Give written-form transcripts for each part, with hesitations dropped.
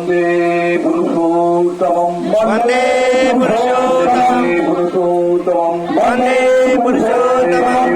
वन्दे पुरुषोत्तमं वन्दे पुरुषोत्तमं वन्दे पुरुषोत्तमं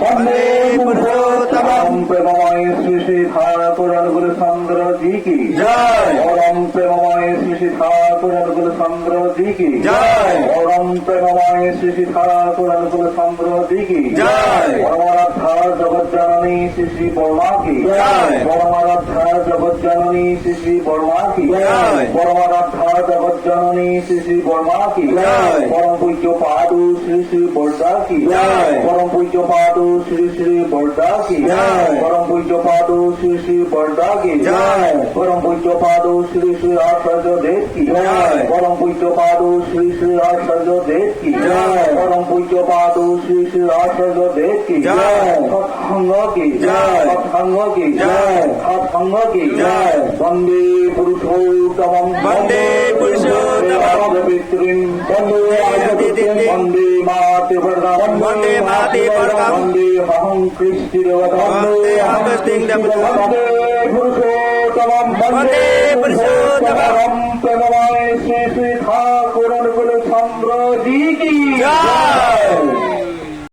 वन्दे पुरुषोत्तमं प्रेममय श्री श्री ठाकुर अनुकूल चंद्र जी की जय। परम प्रेममय श्री श्री ठाकुर अनुकूल चंद्र जी की जय। परम प्रेममय श्री श्री ठाकुर अनुकूल चंद्र जी की जय। परमाराध्या जगत जननी श्री श्री बर्मा की जय। परमाराध्या जगत जननी श्री श्री बर्मा की जय। परमाराध्या जगत जननी श्री श्री बर्मा की जय। परम पूज्य पादु श्री श्री बर्दा की जय। परम पूज्य पादु श्री श्री बर्दा की जय। परम पूज्य पादु श्री श्री बर्दा की जय। परम पूज्य पादु श्री श्री आचार्य देव की जय। परम पूज्य पादु श्री श्री आचार्य देव की जय। परम पूज्य पादु श्री श्री आचार्य देव की जय। सत्संग की जय। सत्संग की जय। सत्संग की जय। वन्दे पुरुषोत्तमं वन्दे पुरुषोत्तमं पितृं वन्दे आदित्यं वन्दे मातृवर्गं वन्दे मातृवर्गं वन्दे अहं कृष्णदेवतं वन्दे अगस्त्यदेवतं वन्दे पुरुषोत्तमं वन्दे पुरुषोत्तमं प्रेममय श्री श्री